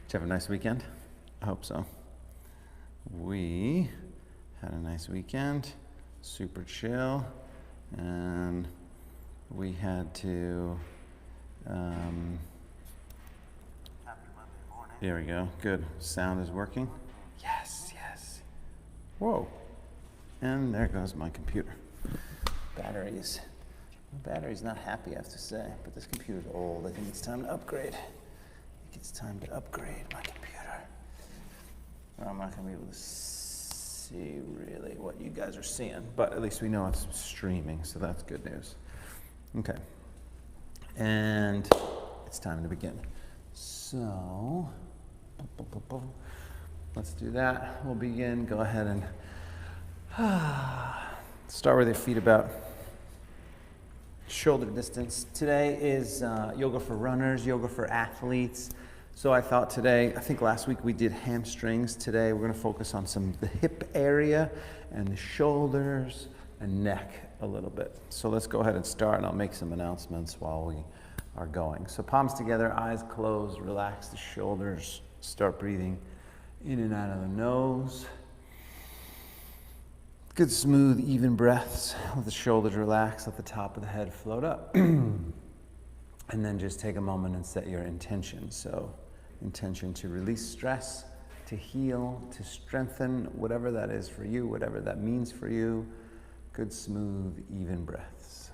Did you have a nice weekend? I hope so. We had a nice weekend, super chill, and we had to, Happy Monday morning. there we go, good. Sound is working? Yes. Whoa. And there goes my computer. Battery's not happy, I have to say, but this computer's old. I think it's time to upgrade. My computer. Well, I'm not gonna be able to see really what you guys are seeing, but at least we know it's streaming, so that's good news. Okay. And it's time to begin. So, let's do that. We'll begin. Go ahead and start with your feet about shoulder distance. Today is yoga for runners, yoga for athletes. So I think last week we did hamstrings. Today we're going to focus on the hip area and the shoulders and neck a little bit. So let's go ahead and start, and I'll make some announcements while we are going. So palms together, eyes closed, relax the shoulders. Start breathing in and out of the nose. Good, smooth, even breaths. Let the shoulders relax, let the top of the head float up. And then just take a moment and set your intention. So, intention to release stress, to heal, to strengthen, whatever that is for you, whatever that means for you. Good, smooth, even breaths.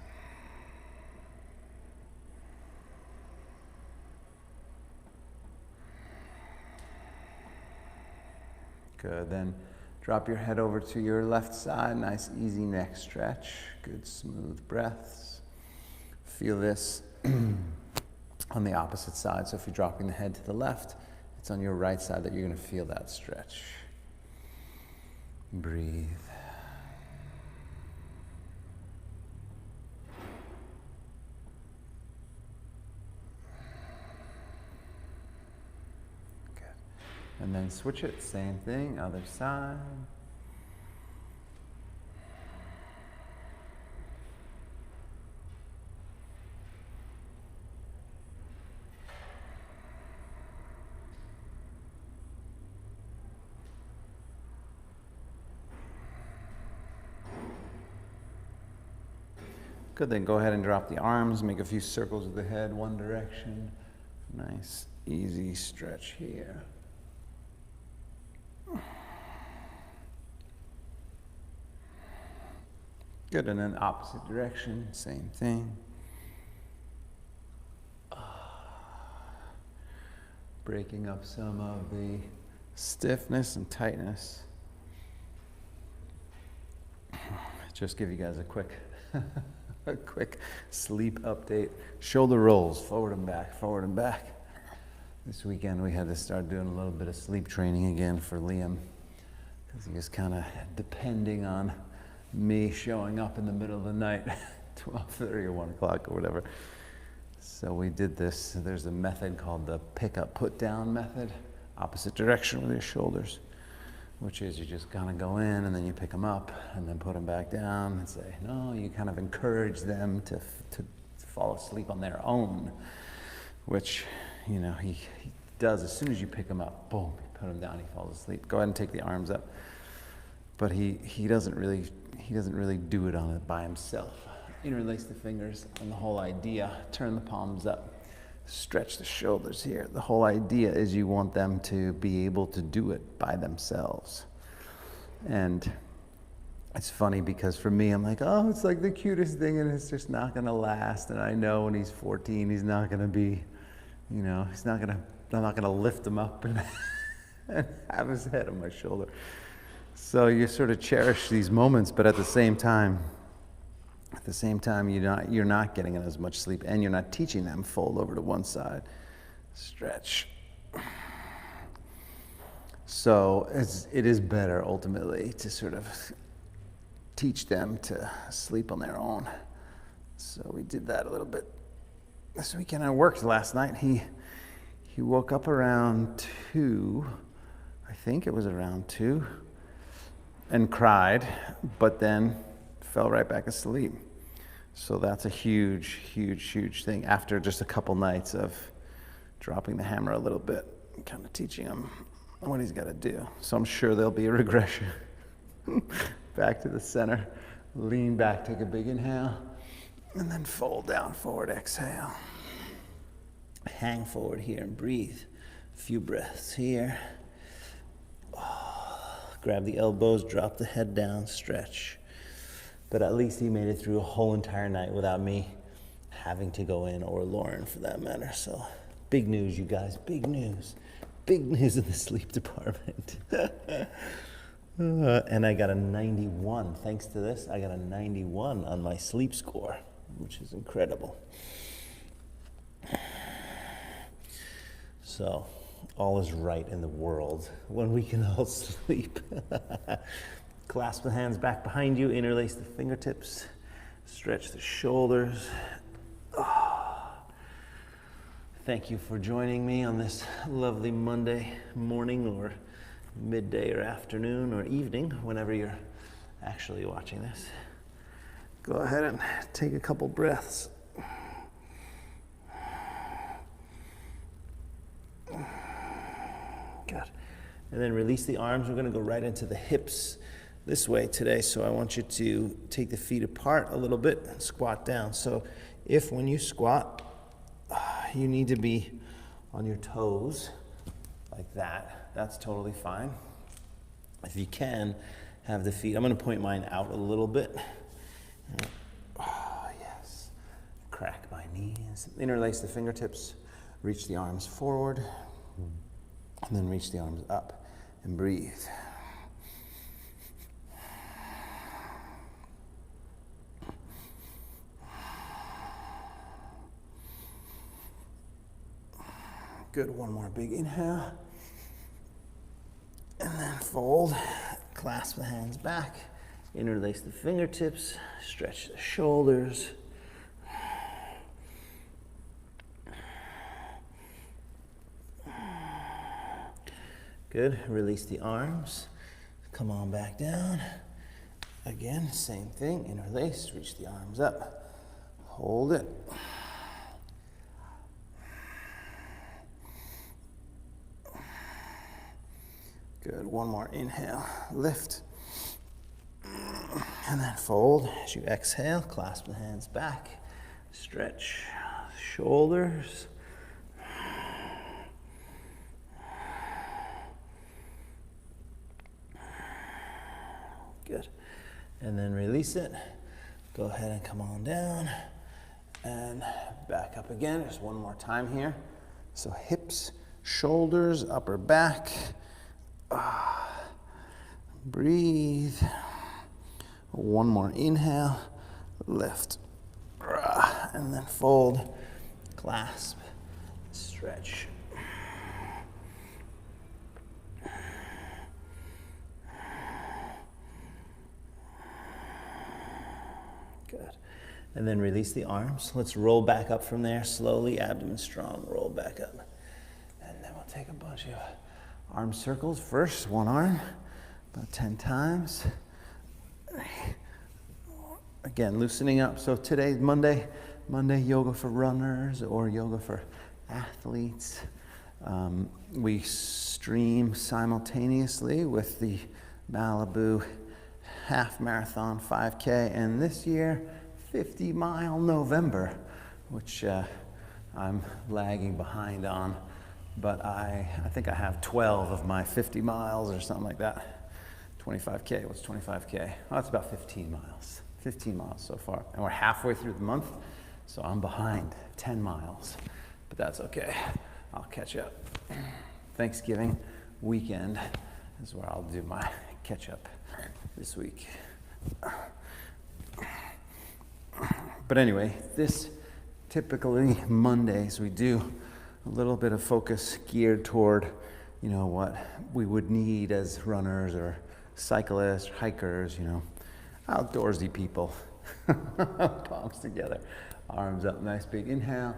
Good, then drop your head over to your left side, nice easy neck stretch. Good, smooth breaths. Feel this on the opposite side. So if you're dropping the head to the left, it's on your right side that you're going to feel that stretch. Breathe. Good. And then switch it, same thing, other side. Good, then go ahead and drop the arms, make a few circles with the head, one direction. Nice, easy stretch here. Good, and then opposite direction, same thing. Breaking up some of the stiffness and tightness. Just give you guys a quick sleep update. Shoulder rolls, forward and back. This weekend we had to start doing a little bit of sleep training again for Liam, because he was kind of depending on me showing up in the middle of the night, 12:30 or 1 o'clock or whatever. So we did this. There's a method called the pick up, put down method, opposite direction with your shoulders, which is you just kind of go in and then you pick them up and then put them back down and say, no, you kind of encourage them to fall asleep on their own, which, you know, he does. As soon as you pick him up, boom, you put him down, he falls asleep. Go ahead and take the arms up. But he doesn't really do it on it by himself. Interlace the fingers, and the whole idea, turn the palms up, stretch the shoulders here. The whole idea is you want them to be able to do it by themselves. And it's funny because for me, I'm like, oh, it's like the cutest thing, and it's just not gonna last. And I know when he's 14, he's not gonna be, you know, I'm not gonna lift him up and have his head on my shoulder. So you sort of cherish these moments, but at the same time, you're not getting as much sleep, and you're not teaching them fold over to one side, stretch. So it is better ultimately to sort of teach them to sleep on their own. So we did that a little bit this weekend. I worked last night. He woke up around 2, I think it was around 2, and cried, but then fell right back asleep. So that's a huge thing after just a couple nights of dropping the hammer a little bit. I'm kind of teaching him what he's got to do. So I'm sure there'll be a regression. Back to the center, lean back, take a big inhale, and then fold down, forward, exhale. Hang forward here and breathe. A few breaths here. Grab the elbows, drop the head down, stretch. But at least he made it through a whole entire night without me having to go in, or Lauren for that matter. So big news, you guys, big news. Big news in the sleep department. And I got a 91. Thanks to this, I got a 91 on my sleep score, which is incredible. So, all is right in the world when we can all sleep. Clasp the hands back behind you, interlace the fingertips, stretch the shoulders. Thank you for joining me on this lovely Monday morning, or midday, or afternoon, or evening, whenever you're actually watching this. Go ahead and take a couple breaths. Good. And then release the arms. We're going to go right into the hips this way today. So I want you to take the feet apart a little bit and squat down. So if when you squat, you need to be on your toes like that, that's totally fine. If you can, have the feet, I'm going to point mine out a little bit. Oh, yes. Crack my knees. Interlace the fingertips. Reach the arms forward. And then reach the arms up and breathe. Good, one more big inhale. And then fold, clasp the hands back, interlace the fingertips, stretch the shoulders. Good, release the arms, come on back down. Again, same thing, interlace, reach the arms up, hold it. Good, one more inhale, lift, and then fold. As you exhale, clasp the hands back, stretch the shoulders. Good, and then release it. Go ahead and come on down, and back up again. Just one more time here. So hips, shoulders, upper back. Breathe. One more inhale, lift, and then fold, clasp, stretch. Good. And then release the arms. Let's roll back up from there slowly, abdomen strong, roll back up. And then we'll take a bunch of arm circles first, one arm, about 10 times. Again, loosening up. So today's Monday yoga for runners or yoga for athletes. We stream simultaneously with the Malibu half marathon 5K, and this year 50-mile November, which I'm lagging behind on. But I think I have 12 of my 50 miles or something like that. 25K, what's 25K? Oh, it's about 15 miles. 15 miles so far. And we're halfway through the month, so I'm behind 10 miles. But that's okay. I'll catch up. Thanksgiving weekend is where I'll do my catch up this week. But anyway, this typically Mondays we do a little bit of focus geared toward, what we would need as runners or cyclists, hikers, outdoorsy people. Palms together, arms up, nice big inhale.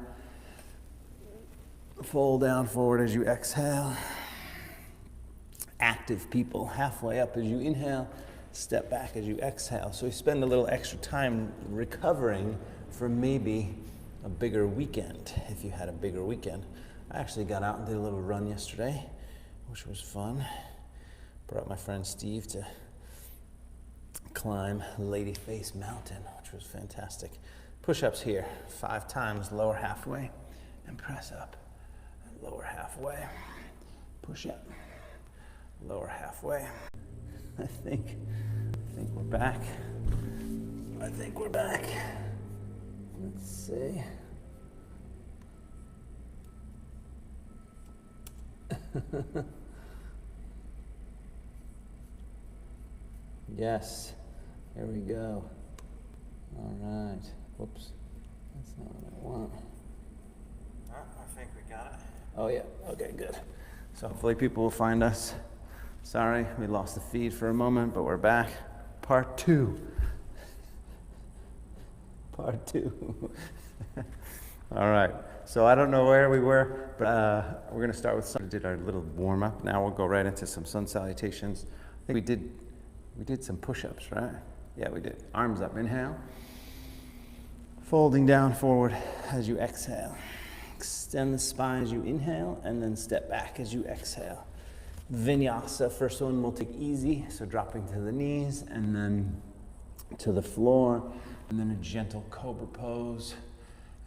Fold down forward as you exhale. Active people, halfway up as you inhale, step back as you exhale. So we spend a little extra time recovering from maybe a bigger weekend, if you had a bigger weekend. I actually got out and did a little run yesterday, which was fun. Brought my friend Steve to climb Ladyface Mountain, which was fantastic. Push-ups here, 5 times, lower halfway, and press up. Lower halfway, push up, lower halfway. I think we're back. I think we're back. Let's see. Yes, here we go. All right. Whoops, that's not what I want. I think we got it. Oh yeah, okay, good. So hopefully people will find us. Sorry, we lost the feed for a moment, but we're back. Part 2. Part 2. All right, so I don't know where we were, but we're gonna start with some. We did our little warm up. Now we'll go right into some sun salutations. I think we did some push-ups, right? Yeah, we did. Arms up, inhale. Folding down forward as you exhale. Extend the spine as you inhale, and then step back as you exhale. Vinyasa, first one we'll take easy, so dropping to the knees, and then to the floor, and then a gentle cobra pose,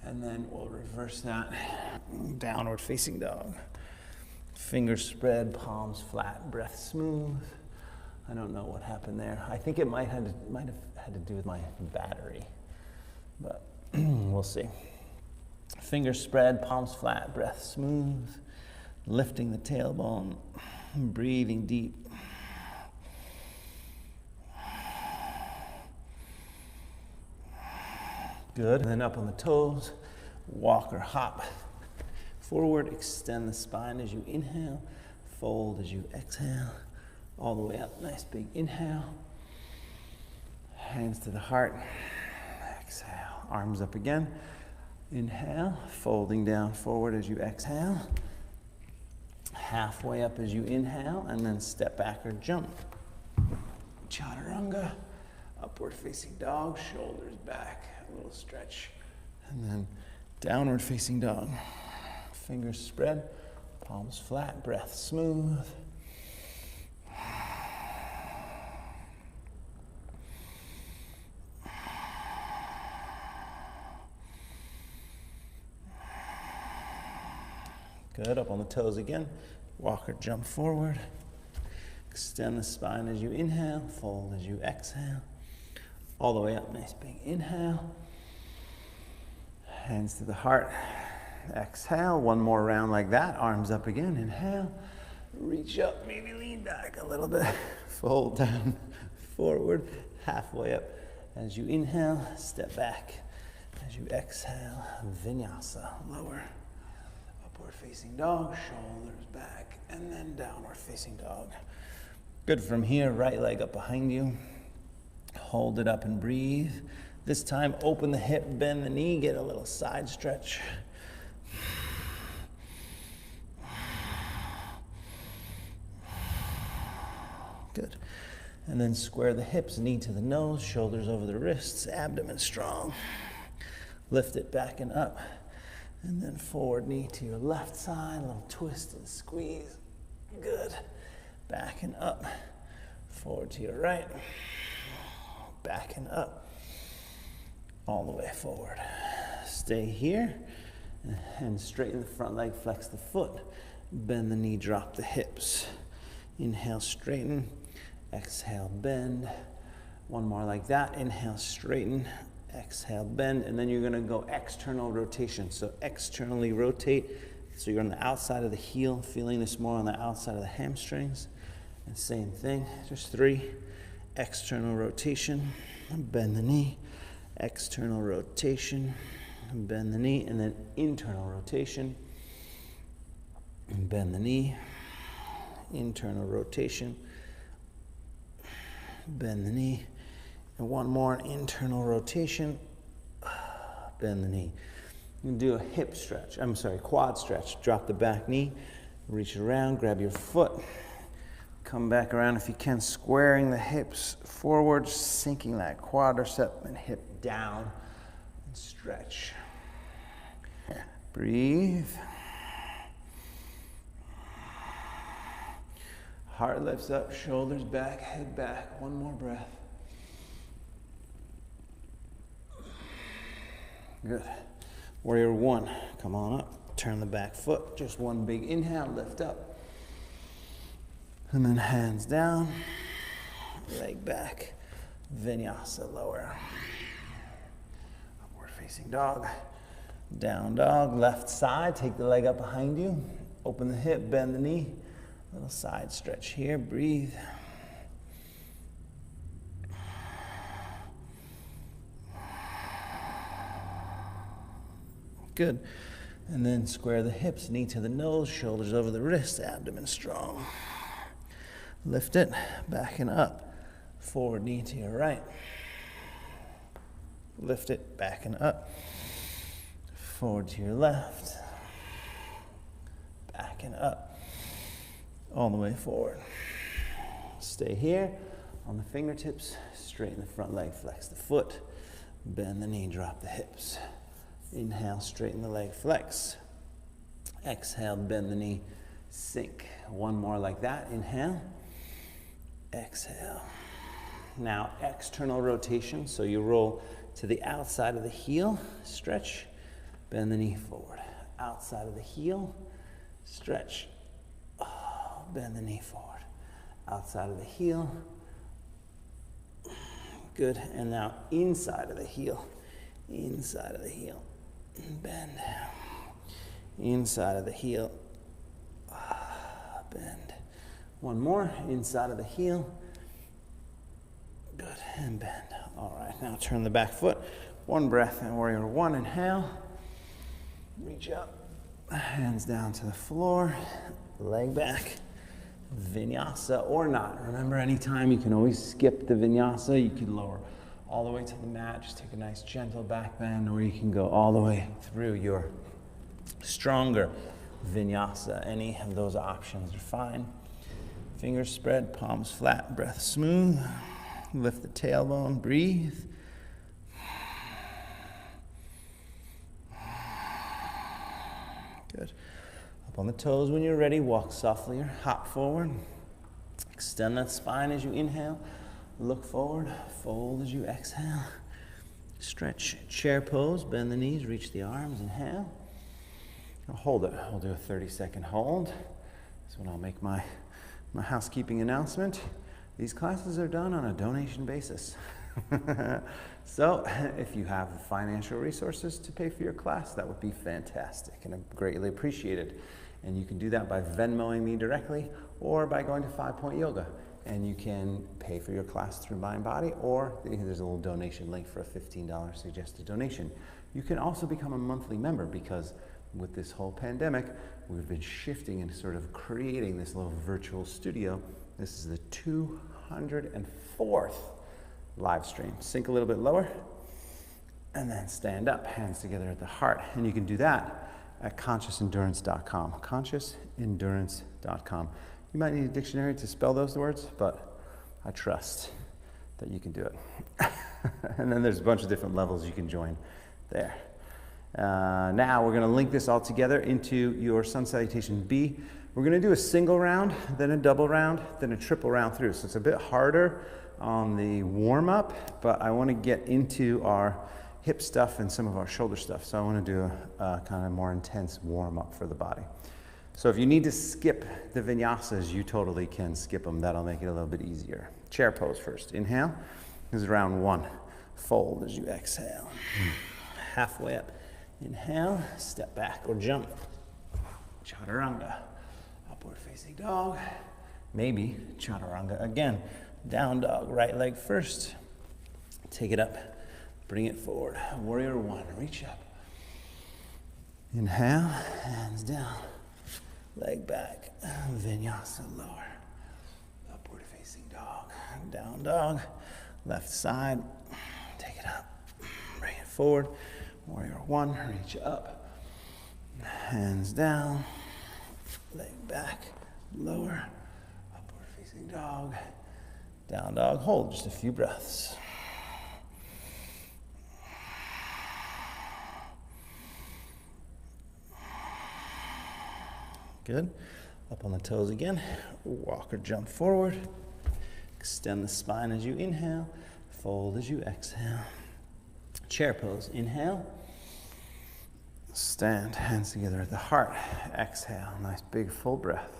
and then we'll reverse that, downward facing dog. Fingers spread, palms flat, breath smooth. I don't know what happened there. I think it might have had to do with my battery, but we'll see. Fingers spread, palms flat, breath smooth. Lifting the tailbone, breathing deep. Good. And then up on the toes, walk or hop. Forward, extend the spine as you inhale. Fold as you exhale. All the way up, nice big inhale. Hands to the heart. Exhale, arms up again. Inhale, folding down forward as you exhale. Halfway up as you inhale, and then step back or jump. Chaturanga, upward facing dog, shoulders back, a little stretch. And then downward facing dog. Fingers spread, palms flat, breath smooth. Good, up on the toes again. Walk or jump forward. Extend the spine as you inhale, fold as you exhale. All the way up, nice big inhale. Hands to the heart. Exhale, one more round like that. Arms up again, inhale. Reach up, maybe lean back a little bit. Fold down, forward, halfway up. As you inhale, step back. As you exhale, vinyasa, lower. Upward facing dog, shoulders back, and then downward facing dog. Good. From here, right leg up behind you. Hold it up and breathe. This time, open the hip, bend the knee, get a little side stretch. Good. And then square the hips, knee to the nose, shoulders over the wrists, abdomen strong. Lift it back and up. And then forward knee to your left side, a little twist and squeeze. Good. Back and up. Forward to your right. Back and up. All the way forward. Stay here. And straighten the front leg, flex the foot. Bend the knee, drop the hips. Inhale, straighten. Exhale, bend. One more like that. Inhale, straighten. Exhale, bend, and then you're gonna go external rotation. So externally rotate, so you're on the outside of the heel, feeling this more on the outside of the hamstrings. And same thing, just 3. External rotation, bend the knee. External rotation, bend the knee, and then internal rotation. Bend the knee, internal rotation, bend the knee. And one more internal rotation, bend the knee. You can do a hip stretch, quad stretch. Drop the back knee, reach around, grab your foot. Come back around if you can, squaring the hips forward, sinking that quadricep and hip down, and stretch. Breathe. Heart lifts up, shoulders back, head back. One more breath. Good. Warrior one, come on up. Turn the back foot. Just one big inhale, lift up. And then hands down, leg back. Vinyasa lower. Upward facing dog. Down dog, left side. Take the leg up behind you. Open the hip, bend the knee. Little side stretch here, breathe. Good. And then square the hips, knee to the nose, shoulders over the wrist, abdomen strong. Lift it, back and up. Forward knee to your right. Lift it, back and up. Forward to your left. Back and up. All the way forward. Stay here on the fingertips, straighten the front leg, flex the foot, bend the knee, drop the hips. Inhale, straighten the leg, flex. Exhale, bend the knee, sink. One more like that. Inhale, exhale. Now external rotation, so you roll to the outside of the heel, stretch, bend the knee forward. Outside of the heel, stretch. Bend the knee forward. Outside of the heel. Good. And now inside of the heel. Inside of the heel. Bend. Inside of the heel. Bend. One more. Inside of the heel. Good. And bend. All right. Now turn the back foot. One breath and warrior one. Inhale. Reach up. Hands down to the floor. Leg back. Vinyasa or not. Remember, anytime you can always skip the vinyasa. You can lower all the way to the mat. Just take a nice gentle back bend, or you can go all the way through your stronger vinyasa. Any of those options are fine. Fingers spread, palms flat, breath smooth. Lift the tailbone, breathe. Good. Up on the toes when you're ready, walk softly or hop forward. Extend that spine as you inhale. Look forward, fold as you exhale. Stretch, chair pose, bend the knees, reach the arms, inhale. Now hold it. We'll do a 30-second hold. That's when I'll make my housekeeping announcement. These classes are done on a donation basis. So if you have financial resources to pay for your class, that would be fantastic and greatly appreciated. And you can do that by Venmoing me directly or by going to 5 Point Yoga. And you can pay for your class through Mindbody, or there's a little donation link for a $15 suggested donation. You can also become a monthly member, because with this whole pandemic, we've been shifting and sort of creating this little virtual studio. This is the 204th live stream. Sink a little bit lower, and then stand up, hands together at the heart. And you can do that at consciousendurance.com, consciousendurance.com. You might need a dictionary to spell those words, but I trust that you can do it. And then there's a bunch of different levels you can join there. Now we're going to link this all together into your Sun Salutation B. We're going to do a single round, then a double round, then a triple round through. So it's a bit harder on the warm-up, but I want to get into our hip stuff and some of our shoulder stuff. So I want to do a kind of more intense warm-up for the body. So if you need to skip the vinyasas, you totally can skip them. That'll make it a little bit easier. Chair pose first. Inhale. This is round one. Fold as you exhale. Halfway up. Inhale. Step back or jump. Chaturanga. Upward facing dog. Maybe chaturanga again. Down dog. Right leg first. Take it up. Bring it forward. Warrior one. Reach up. Inhale. Hands down. Leg back, vinyasa lower, upward facing dog, down dog, left side, take it up, bring it forward, warrior one, reach up, hands down, leg back, lower, upward facing dog, down dog, hold just a few breaths. Good. Up on the toes again. Walk or jump forward. Extend the spine as you inhale. Fold as you exhale. Chair pose. Inhale. Stand, hands together at the heart. Exhale. Nice big full breath.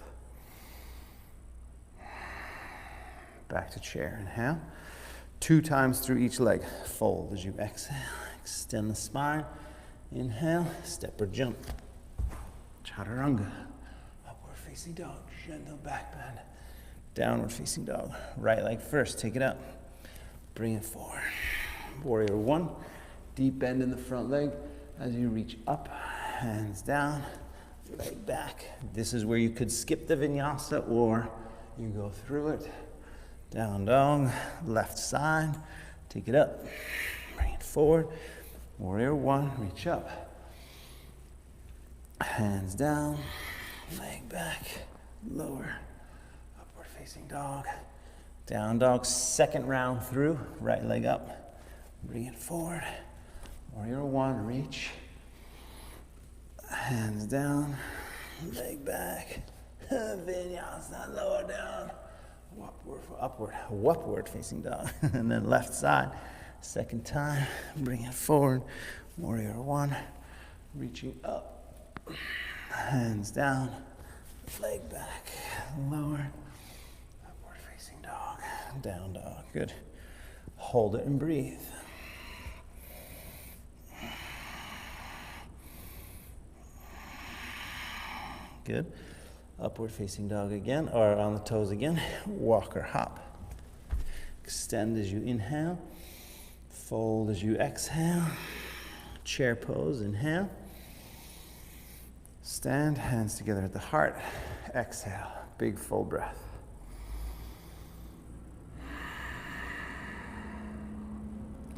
Back to chair. Inhale. 2 times through each leg. Fold as you exhale. Extend the spine. Inhale. Step or jump. Chaturanga. Upward facing dog. Gentle back bend. Downward facing dog. Right leg first. Take it up. Bring it forward. Warrior 1. Deep bend in the front leg as you reach up. Hands down. Leg back. This is where you could skip the vinyasa or you go through it. Down dog. Left side. Take it up. Bring it forward. Warrior 1. Reach up. Hands down. Leg back. Lower. Upward facing dog. Down dog. Second round through. Right leg up. Bring it forward. Warrior 1. Reach. Hands down. Leg back. Vinyasa. Lower down. Upward facing dog. And then left side. Second time. Bring it forward. Warrior 1. Reaching up. Hands down. Leg back. Lower. Upward facing dog. Down dog. Good. Hold it and breathe. Good. Upward facing dog again, or on the toes again. Walk or hop. Extend as you inhale. Fold as you exhale. Chair pose. Inhale. Stand, hands together at the heart. Exhale. Big full breath.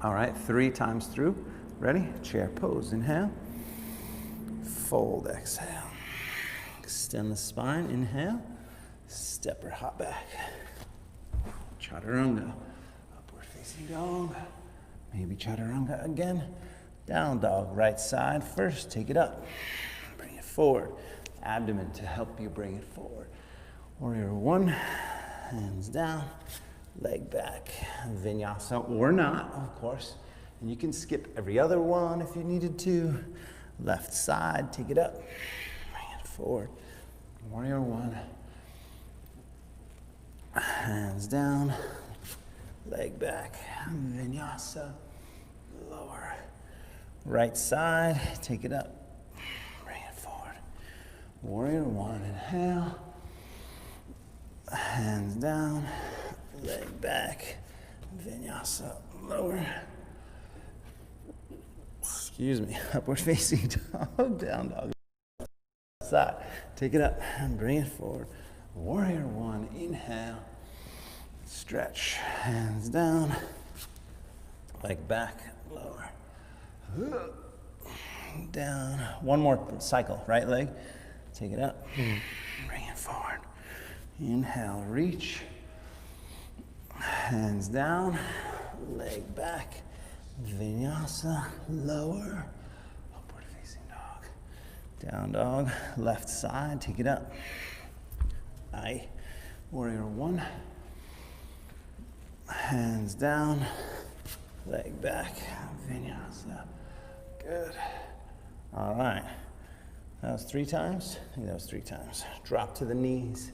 All right, 3 times through. Ready? Chair pose. Inhale. Fold. Exhale. Extend the spine. Inhale. Step or hop back. Chaturanga. Upward facing dog. Maybe chaturanga again. Down dog. Right side first. Take it up. Bring it forward. Abdomen to help you bring it forward. Warrior 1. Hands down. Leg back. Vinyasa or not, of course. And you can skip every other one if you needed to. Left side. Take it up. Bring it forward. Warrior 1. Hands down. Leg back. Vinyasa. Lower. Right side. Take it up. Bring it forward. Warrior 1. Inhale. Hands down. Leg back. Vinyasa. Lower. Excuse me. Upward facing dog. Down dog. Side. Take it up and bring it forward. Warrior 1. Inhale. Stretch. Hands down. Leg back. Lower. Down. One more cycle. Right leg. Take it up. Bring it forward. Inhale. Reach. Hands down. Leg back. Vinyasa. Lower. Upward facing dog. Down dog. Left side. Take it up. Aye. Warrior 1. Hands down. Leg back. Vinyasa. Good. All right. That was 3 times? I think that was 3 times. Drop to the knees.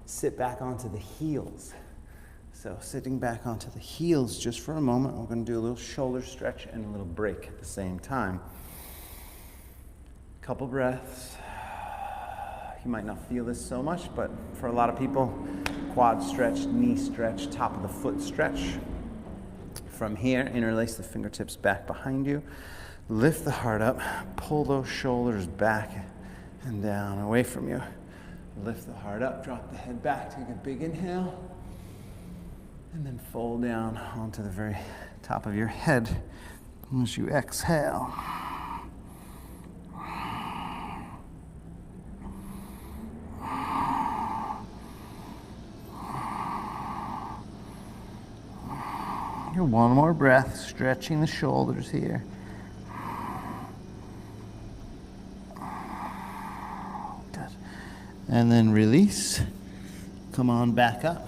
Sit back onto the heels. So sitting back onto the heels just for a moment. We're going to do a little shoulder stretch and a little break at the same time. Couple breaths. You might not feel this so much, but for a lot of people, quad stretch, knee stretch, top of the foot stretch. From here, interlace the fingertips back behind you. Lift the heart up. Pull those shoulders back and down, away from you. Lift the heart up. Drop the head back. Take a big inhale. And then fold down onto the very top of your head as you exhale. One more breath, stretching the shoulders here. Good. And then release. Come on back up.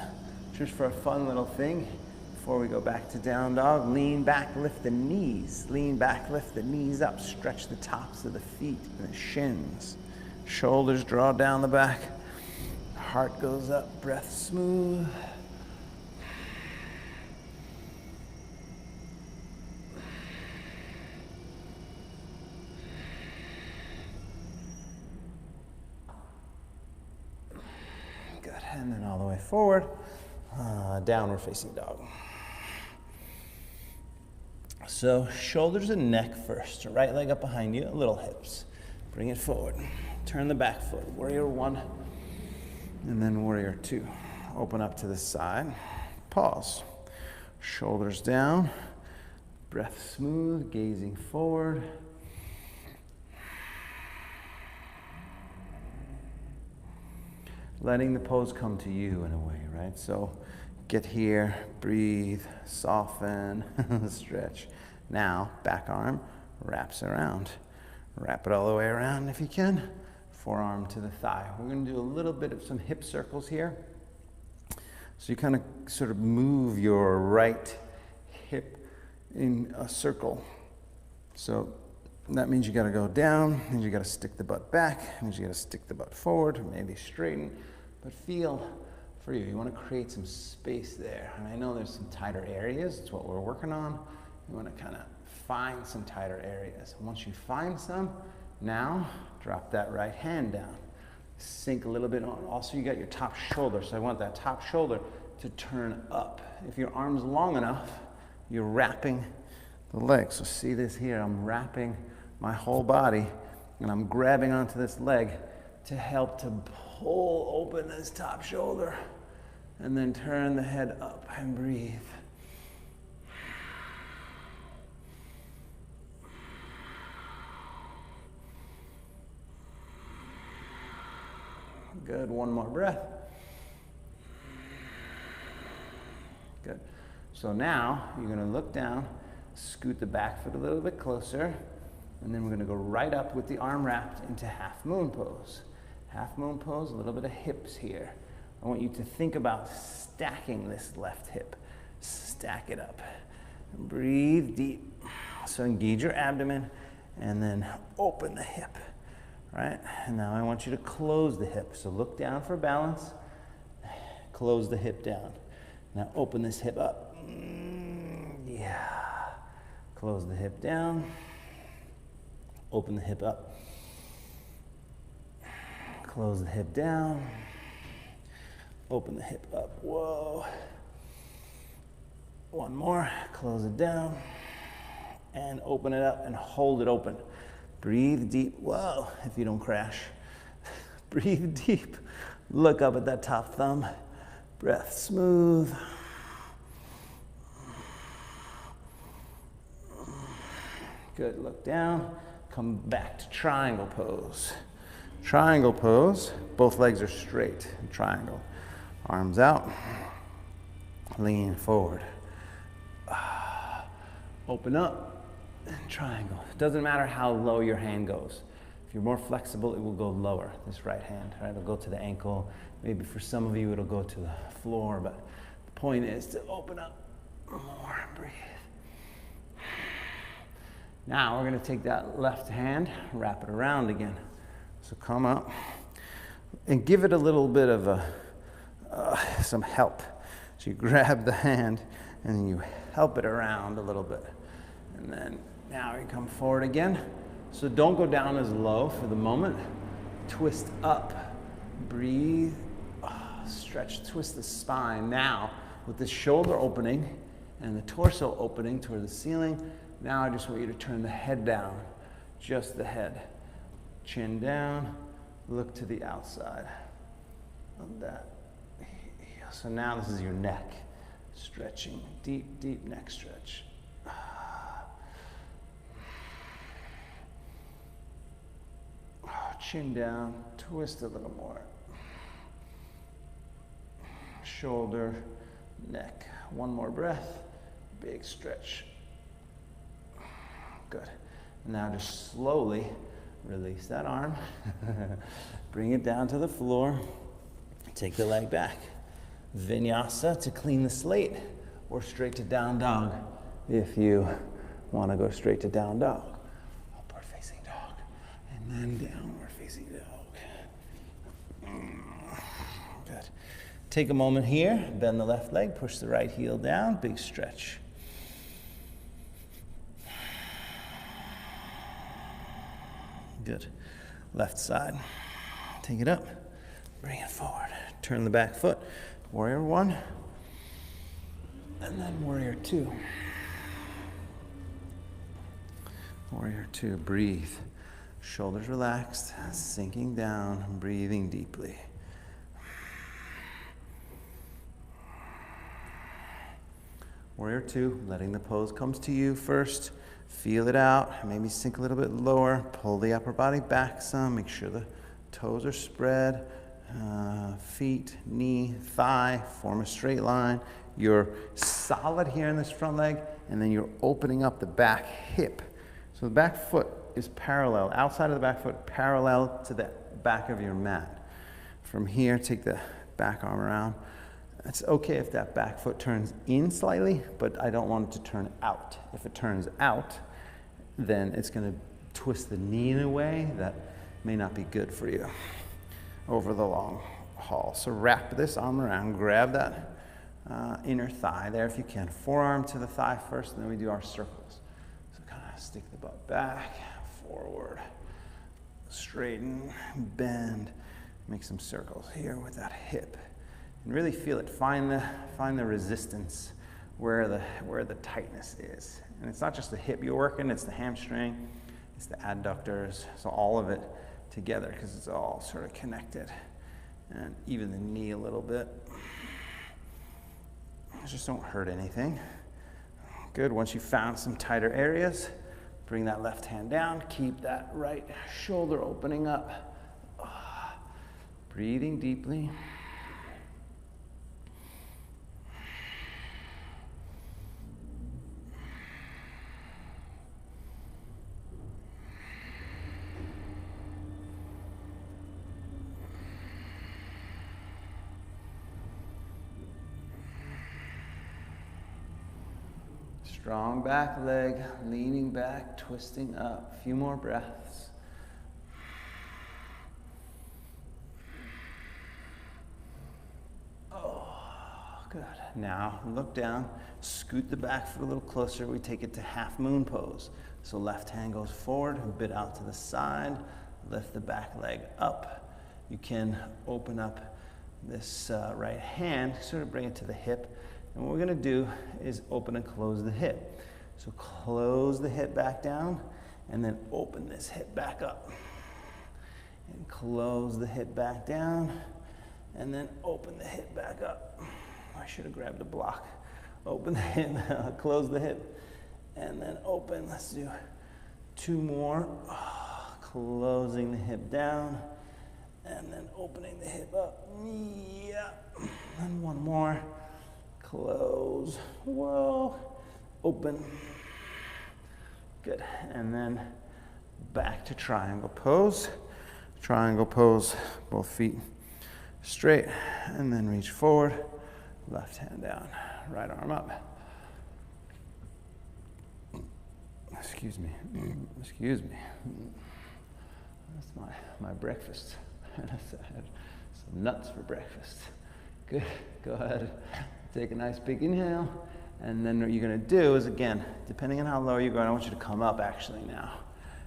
Just for a fun little thing, before we go back to down dog, lean back, lift the knees. Lean back, lift the knees up. Stretch the tops of the feet and the shins. Shoulders draw down the back. Heart goes up, breath smooth. Good, and then all the way forward. Downward facing dog. So shoulders and neck first. Right leg up behind you, little hips. Bring it forward. Turn the back foot. Warrior one, and then warrior two. Open up to the side. Pause. Shoulders down. Breath smooth, gazing forward. Letting the pose come to you in a way, right? So get here, breathe, soften, stretch. Now, back arm wraps around. Wrap it all the way around if you can. Forearm to the thigh. We're going to do a little bit of some hip circles here. So you kind of sort of move your right hip in a circle. So that means you got to go down, means you got to stick the butt back, means you got to stick the butt forward, maybe straighten, but feel for you. You want to create some space there. And I know there's some tighter areas. It's what we're working on. You want to kind of find some tighter areas. And once you find some, now drop that right hand down. Sink a little bit on. Also, you got your top shoulder, so I want that top shoulder to turn up. If your arm's long enough, you're wrapping the leg. So see this here, I'm wrapping my whole body and I'm grabbing onto this leg to help to pull open this top shoulder and then turn the head up and breathe. Good, one more breath. Good. So now you're going to look down, scoot the back foot a little bit closer, and then we're going to go right up with the arm wrapped into half moon pose. Half moon pose, a little bit of hips here. I want you to think about stacking this left hip. Stack it up. And breathe deep. So engage your abdomen and then open the hip. Right? And now I want you to close the hip. So look down for balance. Close the hip down. Now open this hip up. Yeah. Close the hip down. Open the hip up. Close the hip down. Open the hip up. Whoa. One more. Close it down. And open it up and hold it open. Breathe deep. Whoa, if you don't crash. Breathe deep. Look up at that top thumb. Breath smooth. Good, look down. Come back to triangle pose. Triangle pose. Both legs are straight. Triangle. Arms out. Lean forward. Open up. Triangle. It doesn't matter how low your hand goes. If you're more flexible, it will go lower, this right hand, right? It'll go to the ankle. Maybe for some of you, it'll go to the floor, but the point is to open up more and breathe. Now, we're going to take that left hand, wrap it around again. So come up and give it a little bit of some help. So you grab the hand and then you help it around a little bit. And then now you come forward again. So don't go down as low for the moment. Twist up. Breathe. Stretch, twist the spine. Now, with the shoulder opening and the torso opening toward the ceiling, now I just want you to turn the head down. Just the head. Chin down. Look to the outside of that. So now this is your neck. Stretching. Deep, deep neck stretch. Chin down, twist a little more. Shoulder, neck. One more breath, big stretch. Good. Now just slowly Release that arm. Bring it down to the floor. Take the leg back. Vinyasa to clean the slate, or straight to down dog if you want to go straight to down dog. Upward facing dog. And then downward facing dog. Good. Take a moment here. Bend the left leg. Push the right heel down. Big stretch. Good. Left side. Take it up. Bring it forward. Turn the back foot. Warrior one. And then warrior two. Warrior two. Breathe. Shoulders relaxed. Sinking down. Breathing deeply. Warrior two. Letting the pose comes to you first. Feel it out, maybe sink a little bit lower, pull the upper body back some, make sure the toes are spread, feet, knee, thigh, form a straight line. You're solid here in this front leg, and then you're opening up the back hip. So the back foot is parallel, outside of the back foot, parallel to the back of your mat. From here, take the back arm around. It's okay if that back foot turns in slightly, but I don't want it to turn out. If it turns out, then it's going to twist the knee in a way that may not be good for you over the long haul. So wrap this arm around, grab that inner thigh there if you can. Forearm to the thigh first, and then we do our circles. So kind of stick the butt back, forward, straighten, bend, make some circles here with that hip. And really feel it. Find the resistance where the tightness is. And it's not just the hip you're working, it's the hamstring, it's the adductors, so all of it together because it's all sort of connected. And even the knee a little bit. Just don't hurt anything. Good. Once you've found some tighter areas, bring that left hand down. Keep that right shoulder opening up. Breathing deeply. Strong back leg, leaning back, twisting up. A few more breaths. Oh, good. Now look down, scoot the back foot a little closer. We take it to half moon pose. So left hand goes forward, a bit out to the side. Lift the back leg up. You can open up this right hand, sort of bring it to the hip. And what we're going to do is open and close the hip. So close the hip back down, and then open this hip back up. And close the hip back down, and then open the hip back up. I should have grabbed a block. Open the hip, close the hip, and then open. Let's do two more. Closing the hip down, and then opening the hip up. Yeah. And one more. Close, whoa, open, good, and then back to triangle pose, both feet straight, and then reach forward, left hand down, right arm up, excuse me, that's my breakfast, I had some nuts for breakfast, good, go ahead. Take a nice big inhale, and then what you're going to do is, again, depending on how low you're going, I want you to come up actually now.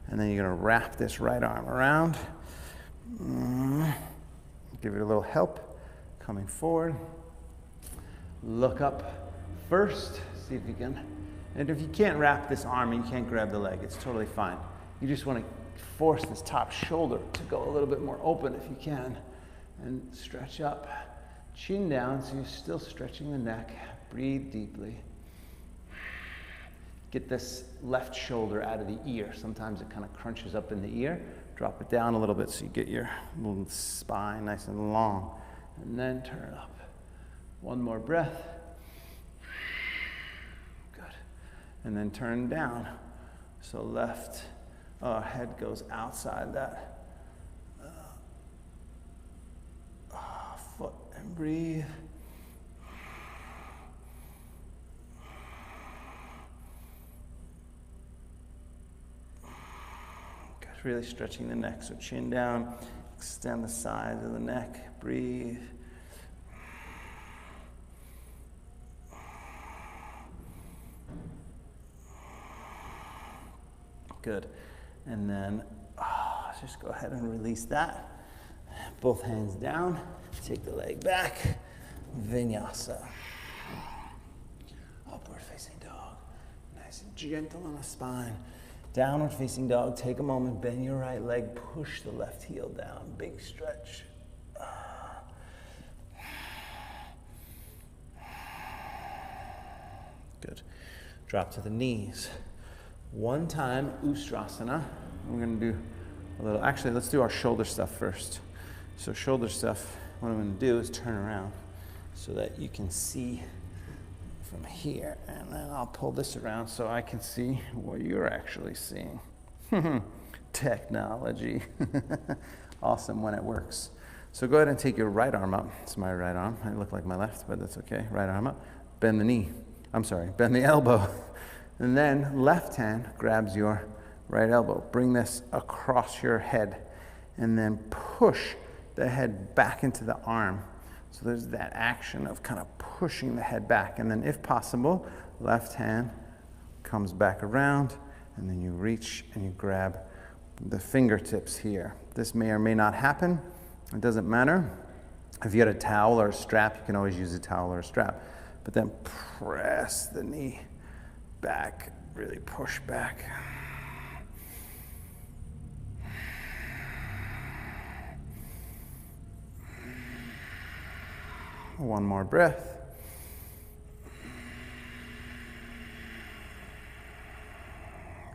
And then you're going to wrap this right arm around. Give it a little help, coming forward. Look up first, see if you can. And if you can't wrap this arm and you can't grab the leg, it's totally fine. You just want to force this top shoulder to go a little bit more open if you can, and stretch up. Chin down, so you're still stretching the neck. Breathe deeply. Get this left shoulder out of the ear. Sometimes it kind of crunches up in the ear. Drop it down a little bit so you get your little spine nice and long. And then turn up. One more breath. Good. And then turn down. So left our head goes outside that foot, and breathe. Good, really stretching the neck, so chin down, extend the sides of the neck, breathe. Good. And then just go ahead and release that. Both hands down. Take the leg back. Vinyasa. Upward facing dog. Nice and gentle on the spine. Downward facing dog. Take a moment. Bend your right leg. Push the left heel down. Big stretch. Good. Drop to the knees. One time, Ustrasana. We're going to do a little, actually, let's do our shoulder stuff first. So shoulder stuff, what I'm going to do is turn around so that you can see from here. And then I'll pull this around so I can see what you're actually seeing. Technology. Awesome when it works. So go ahead and take your right arm up. It's my right arm. I look like my left, but that's okay. Right arm up. Bend the knee. Bend the elbow. And then left hand grabs your right elbow. Bring this across your head and then push the head back into the arm. So there's that action of kind of pushing the head back. And then if possible, left hand comes back around and then you reach and you grab the fingertips here. This may or may not happen. It doesn't matter. If you had a towel or a strap, you can always use a towel or a strap. But then press the knee back, really push back. One more breath.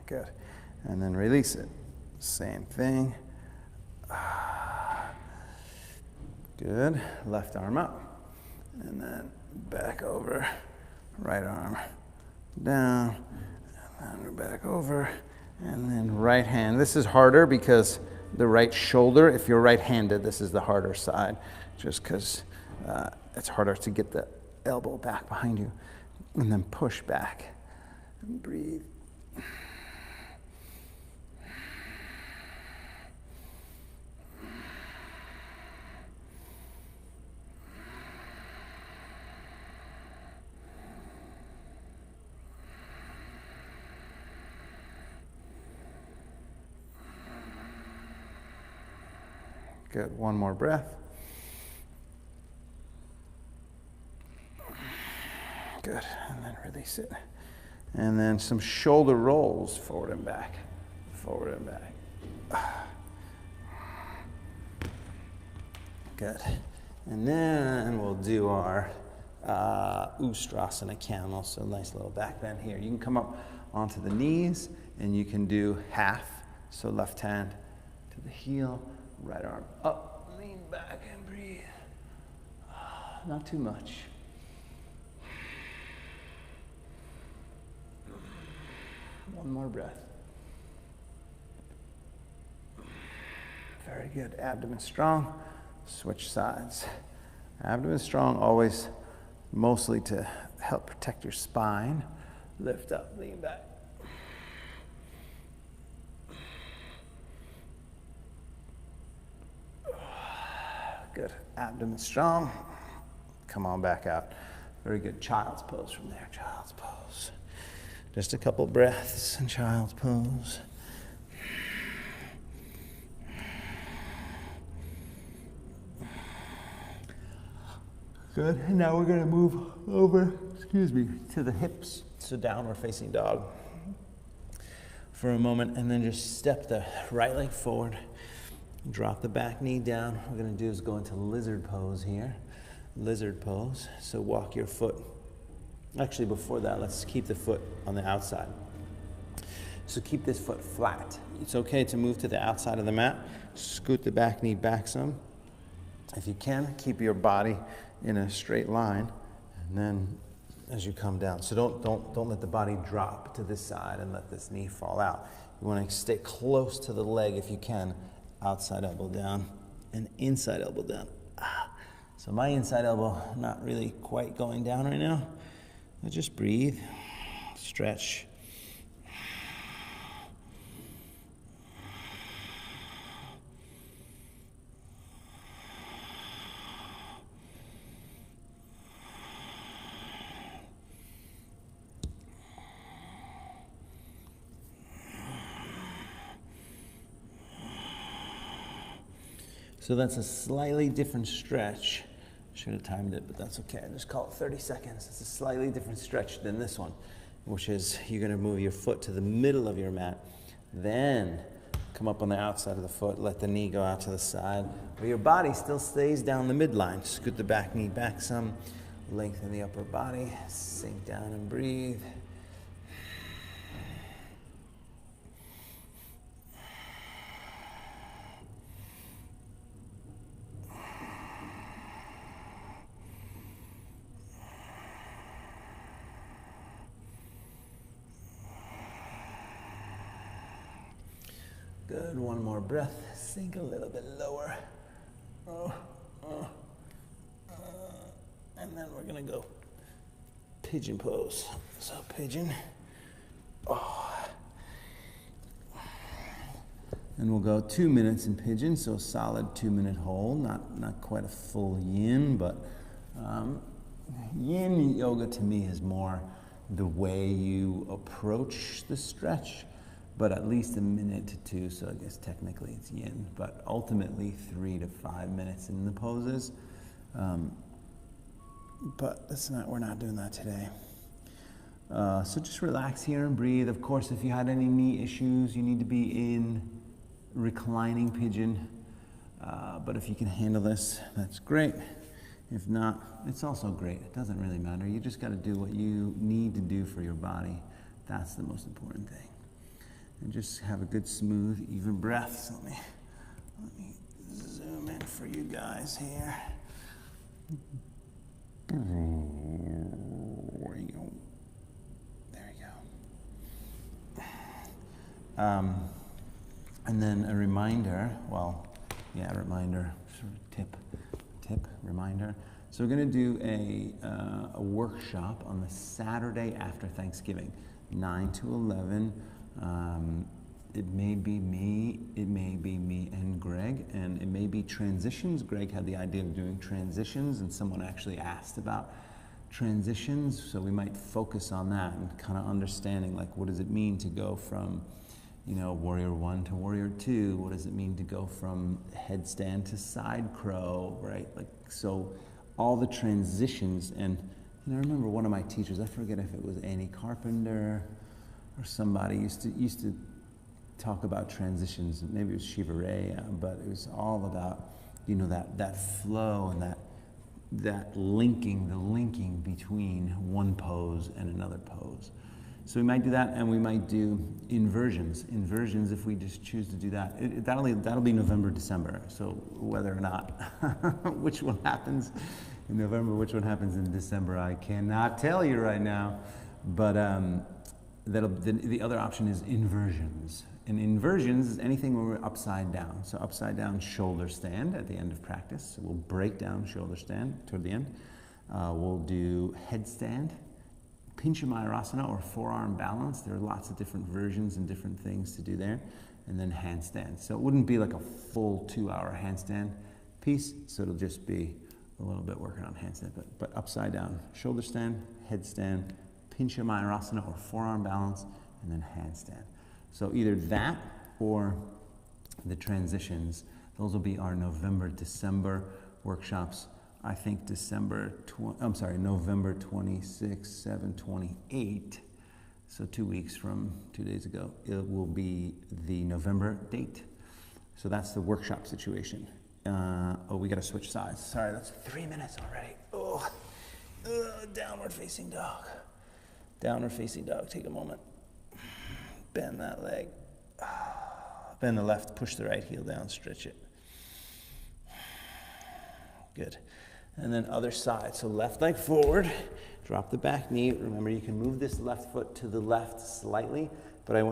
Good. And then release it. Same thing. Good. Left arm up. And then back over. Right arm down. And then back over. And then right hand. This is harder because the right shoulder, if you're right-handed, this is the harder side. Just because it's harder to get the elbow back behind you. And then push back. And breathe. Good. One more breath. Good. And then release it. And then some shoulder rolls forward and back. Forward and back. Good. And then we'll do our Ustrasana camel. So nice little back bend here. You can come up onto the knees and you can do half. So left hand to the heel. Right arm up, lean back and breathe. Not too much. One more breath. Very good. Abdomen strong. Switch sides. Abdomen strong, always mostly to help protect your spine. Lift up, lean back. Good. Abdomen strong. Come on back out. Very good. Child's pose from there. Child's pose. Just a couple breaths in child's pose. Good. And now we're going to move over, to the hips. So downward facing dog for a moment, and then just step the right leg forward. Drop the back knee down. What we're going to do is go into lizard pose here. Lizard pose. So walk your foot. Actually, before that, let's keep the foot on the outside. So keep this foot flat. It's okay to move to the outside of the mat. Scoot the back knee back some. If you can, keep your body in a straight line. And then as you come down. So don't let the body drop to this side and let this knee fall out. You want to stay close to the leg if you can. Outside elbow down and inside elbow down. So my inside elbow not really quite going down right now. But just breathe, stretch. So that's a slightly different stretch. Should have timed it, but that's okay. I just call it 30 seconds. It's a slightly different stretch than this one, which is you're gonna move your foot to the middle of your mat, then come up on the outside of the foot, let the knee go out to the side, but your body still stays down the midline. Scoot the back knee back some, lengthen the upper body, sink down and breathe. Good, one more breath, sink a little bit lower. And then we're gonna go pigeon pose. So pigeon. And we'll go 2 minutes in pigeon, so a solid 2-minute hold, not quite a full yin, but yin yoga to me is more the way you approach the stretch. But at least 1 minute to 2, so I guess technically it's yin, but ultimately 3 to 5 minutes in the poses. But we're not doing that today. So just relax here and breathe. Of course, if you had any knee issues, you need to be in reclining pigeon. But if you can handle this, that's great. If not, it's also great. It doesn't really matter. You just got to do what you need to do for your body. That's the most important thing. And just have a good, smooth, even breath. So let me zoom in for you guys here. There you go. There you go. And then a reminder, reminder, sort of tip, reminder. So we're going to do a workshop on the Saturday after Thanksgiving, 9 to 11. It may be me and Greg, and it may be transitions. Greg had the idea of doing transitions, and someone actually asked about transitions, so we might focus on that and kind of understanding, like, what does it mean to go from, warrior 1 to warrior 2? What does it mean to go from headstand to side crow, right? Like, so all the transitions. And I remember one of my teachers, I forget if it was Annie Carpenter or somebody, used to talk about transitions. Maybe it was Shiva Ray, but it was all about, that flow and that linking, the linking between one pose and another pose. So we might do that, and we might do inversions. Inversions, if we just choose to do that, that'll be November, December. So whether or not which one happens in November, which one happens in December, I cannot tell you right now. But the other option is inversions. And inversions is anything where we're upside down. So upside down shoulder stand at the end of practice. So we'll break down shoulder stand toward the end. We'll do headstand, Pinchamayurasana, or forearm balance. There are lots of different versions and different things to do there. And then handstand. So it wouldn't be like a full 2-hour handstand piece. So it'll just be a little bit working on handstand. But upside down, shoulder stand, headstand, Pinchamayurasana, or forearm balance, and then handstand. So either that or the transitions. Those will be our November, December workshops. I think November 26, 7, 28. So 2 weeks from 2 days ago, it will be the November date. So that's the workshop situation. We got to switch sides. Sorry, that's 3 minutes already. Downward facing dog. Downward facing dog. Take a moment. Bend that leg. Bend the left, push the right heel down, stretch it. Good. And then other side. So left leg forward, drop the back knee. Remember, you can move this left foot to the left slightly but I don't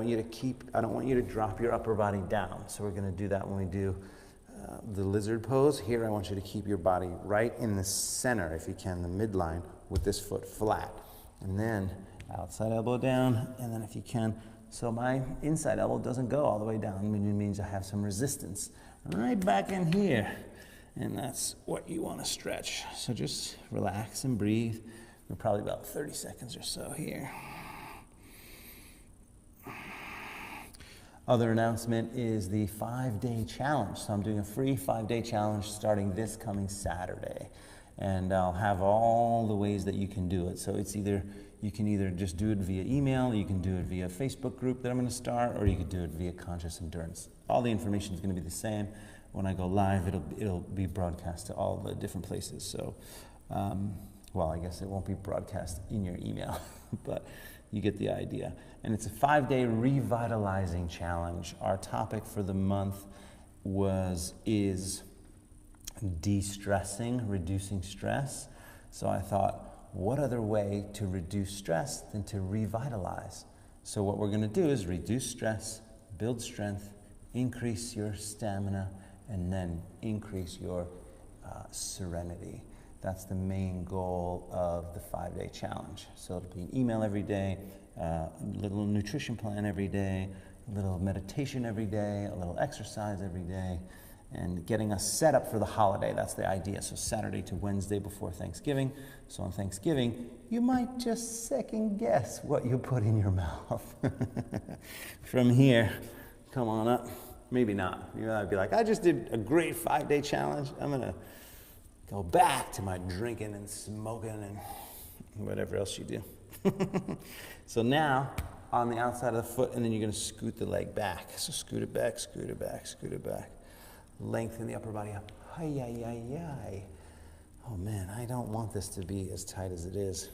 want you to drop your upper body down. So we're gonna do that when we do the lizard pose. Here I want you to keep your body right in the center, if you can, the midline, with this foot flat. And then outside elbow down, and then if you can, so my inside elbow doesn't go all the way down, it means I have some resistance right back in here. And that's what you want to stretch. So just relax and breathe. We're probably about 30 seconds or so here. Other announcement is the 5-day challenge. So I'm doing a free 5-day challenge starting this coming Saturday. And I'll have all the ways that you can do it. So it's you can either just do it via email, you can do it via Facebook group that I'm going to start, or you could do it via Conscious Endurance. All the information is going to be the same. When I go live, it'll be broadcast to all the different places. So, well, I guess it won't be broadcast in your email, but you get the idea. And it's a 5-day revitalizing challenge. Our topic for the month is de-stressing, reducing stress. So I thought, what other way to reduce stress than to revitalize? So what we're going to do is reduce stress, build strength, increase your stamina, and then increase your serenity. That's the main goal of the 5-day challenge. So it'll be an email every day, a little nutrition plan every day, a little meditation every day, a little exercise every day, and getting us set up for the holiday. That's the idea. So Saturday to Wednesday before Thanksgiving. So on Thanksgiving, you might just second guess what you put in your mouth. From here, come on up. Maybe not. You might be like, I just did a great 5-day challenge. I'm going to go back to my drinking and smoking and whatever else you do. So now, on the outside of the foot, and then you're going to scoot the leg back. So scoot it back, scoot it back, scoot it back. Lengthen the upper body up. Hi, yi, yi, yi. Oh man, I don't want this to be as tight as it is.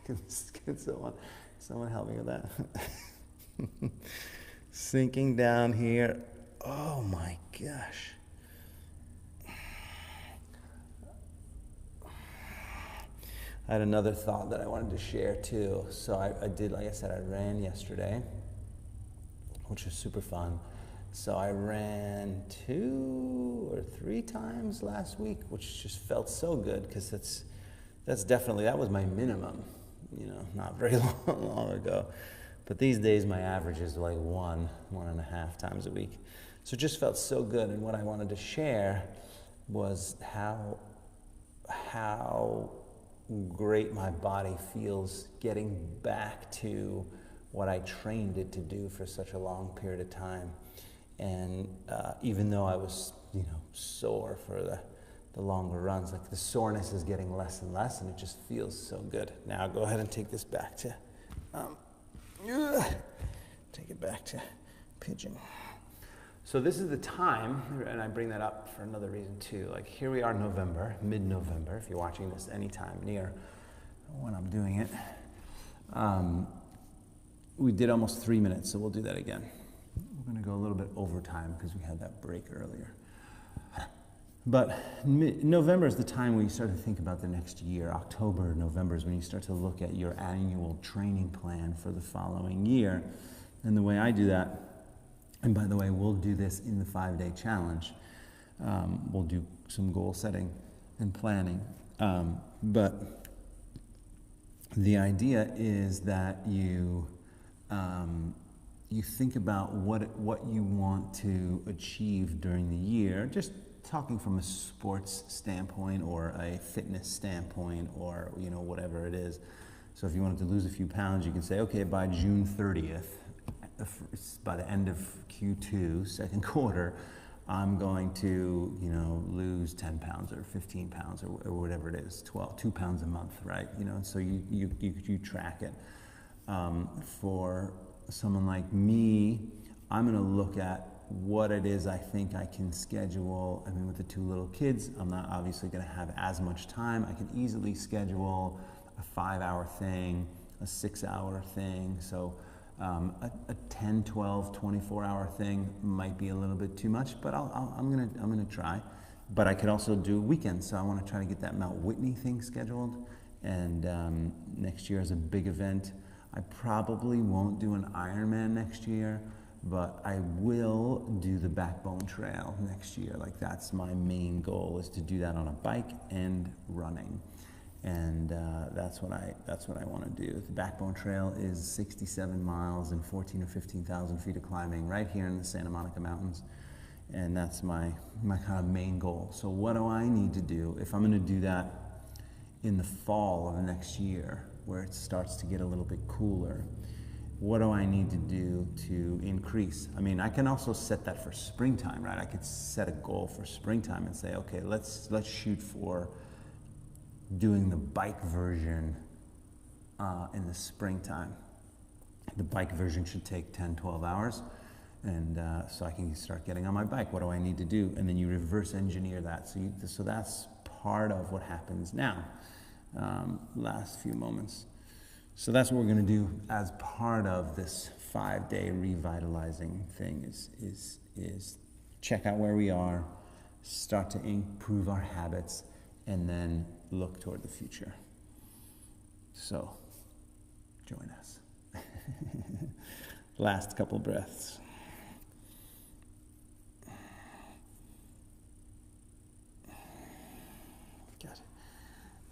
Can someone help me with that? Sinking down here. Oh my gosh. I had another thought that I wanted to share too. So I did, like I said, I ran yesterday, which was super fun. So I ran 2 or 3 times last week, which just felt so good because that was my minimum, not very long ago. But these days my average is like 1.5 times a week. So it just felt so good. And what I wanted to share was how great my body feels getting back to what I trained it to do for such a long period of time. And even though I was, sore for the longer runs, like the soreness is getting less and less, and it just feels so good. Now go ahead and take this back to, take it back to pigeon. So this is the time, and I bring that up for another reason too. Like here we are November, mid-November, if you're watching this anytime near when I'm doing it. We did almost 3 minutes, so we'll do that again. We're going to go a little bit over time because we had that break earlier. But November is the time when you start to think about the next year. October, November is when you start to look at your annual training plan for the following year. And the way I do that, and by the way, we'll do this in the 5-day challenge. We'll do some goal setting and planning. But the idea is that you think about what you want to achieve during the year, just talking from a sports standpoint or a fitness standpoint or whatever it is. So if you wanted to lose a few pounds, you can say, okay, by June 30th, by the end of Q2, second quarter, I'm going to, lose 10 pounds or 15 pounds or whatever it is, 2 pounds a month, right? So you track it. For someone like me, I'm going to look at what it is I think I can schedule. I mean, with the 2 little kids, I'm not obviously going to have as much time. I can easily schedule a 5-hour thing, a 6-hour thing. So a 10, 12, 24-hour thing might be a little bit too much, but I'm gonna try. But I could also do weekends, so I want to try to get that Mount Whitney thing scheduled. And next year is a big event. I probably won't do an Ironman next year, but I will do the Backbone Trail next year. Like that's my main goal, is to do that on a bike and running. And that's what I want to do. The Backbone Trail is 67 miles and 14 or 15,000 feet of climbing right here in the Santa Monica Mountains. And that's my kind of main goal. So what do I need to do if I'm going to do that in the fall of next year, where it starts to get a little bit cooler? What do I need to do to increase? I mean, I can also set that for springtime, right? I could set a goal for springtime and say, okay, let's shoot for doing the bike version in the springtime. The bike version should take 10, 12 hours. And so I can start getting on my bike. What do I need to do? And then you reverse engineer that. So that's part of what happens now. Last few moments. So that's what we're going to do as part of this 5-day revitalizing thing is check out where we are, start to improve our habits, and then look toward the future. So join us. Last couple breaths. Good.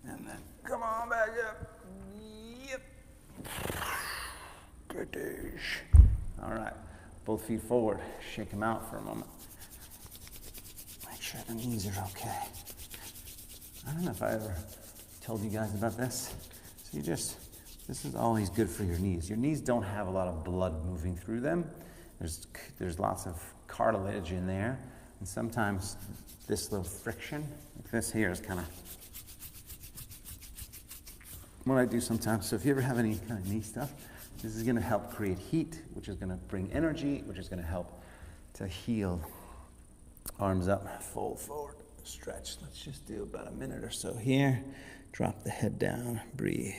And then come on back up. Yep. Good dish. All right. Both feet forward. Shake them out for a moment. Make sure the knees are okay. I don't know if I ever told you guys about this. So this is always good for your knees. Your knees don't have a lot of blood moving through them. There's lots of cartilage in there. And sometimes this little friction, like this here, is kind of what I do sometimes. So if you ever have any kind of knee stuff, this is going to help create heat, which is going to bring energy, which is going to help to heal. Arms up, fold forward, stretch. Let's just do about a minute or so here. Drop the head down, breathe.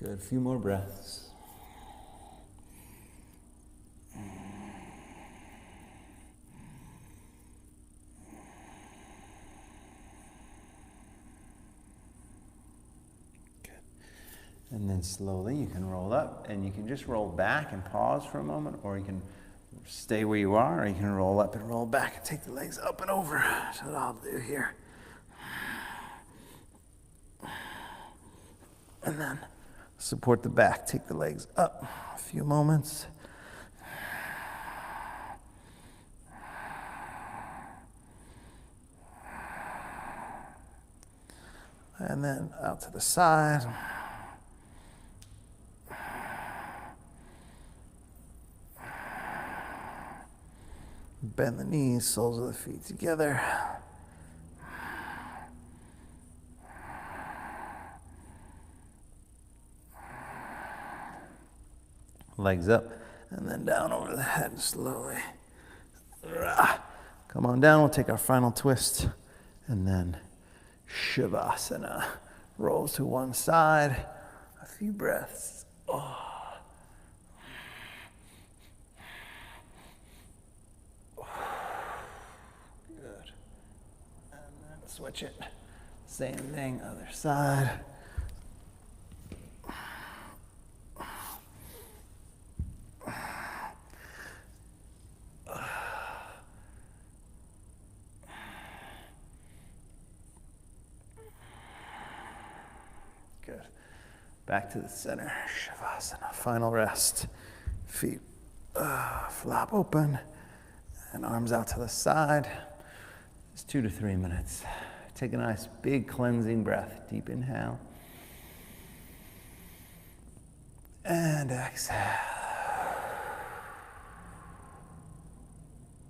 Good, a few more breaths. Good. And then slowly you can roll up, and you can just roll back and pause for a moment, or you can stay where you are, or you can roll up and roll back and take the legs up and over. That's what I'll do here. And then support the back, take the legs up a few moments. And then out to the side. Bend the knees, soles of the feet together. Legs up, and then down over the head slowly. Come on down, we'll take our final twist, and then Shavasana. Roll to one side, a few breaths. Oh. Good. And then switch it. Same thing, other side. Good. Back to the center. Shavasana. Final rest. Feet flop open and arms out to the side. It's 2 to 3 minutes. Take a nice big cleansing breath. Deep inhale. And exhale.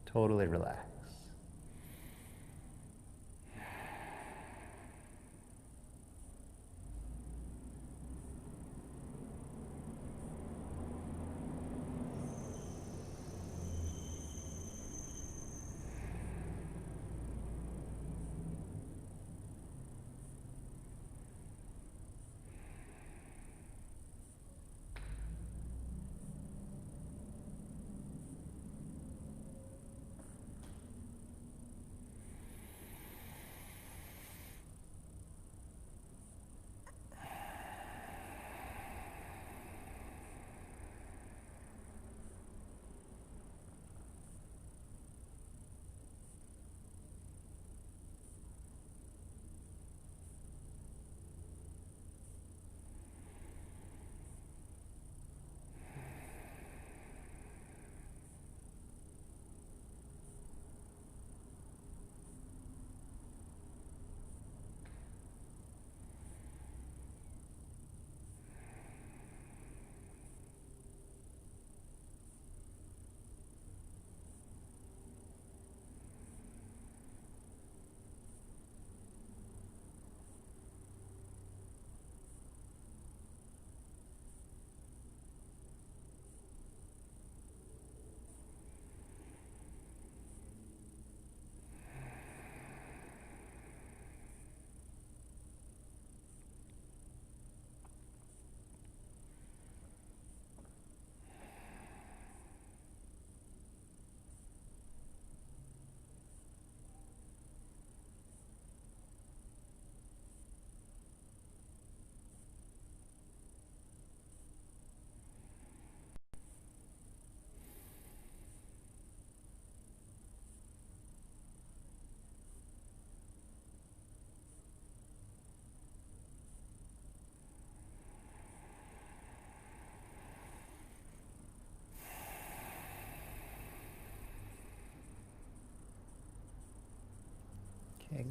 Totally relax.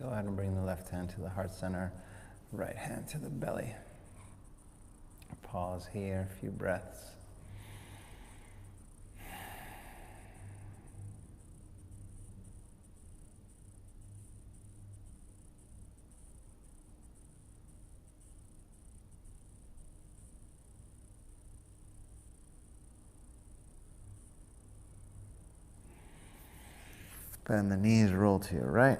Go ahead and bring the left hand to the heart center, right hand to the belly. Pause here, a few breaths. Bend the knees, roll to your right.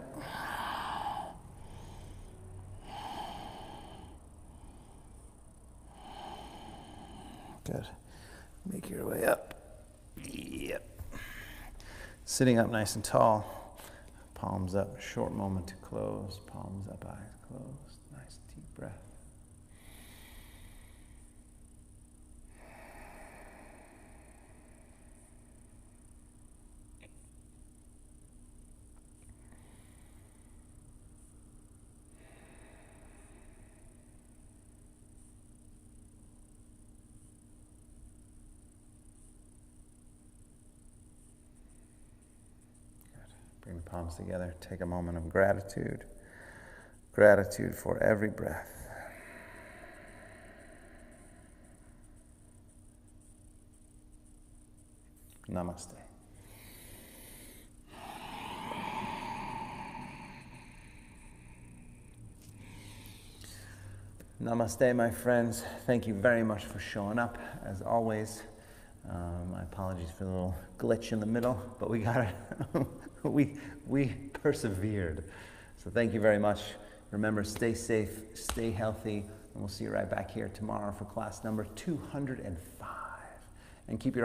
Good. Make your way up. Yep. Sitting up nice and tall. Palms up, short moment to close. Palms up, eyes closed. Nice deep breath. Bring the palms together. Take a moment of gratitude. Gratitude for every breath. Namaste. Namaste, my friends. Thank you very much for showing up, as always. My apologies for the little glitch in the middle, but we got it. we persevered. So thank you very much. Remember, stay safe, stay healthy, and we'll see you right back here tomorrow for class number 205. And keep your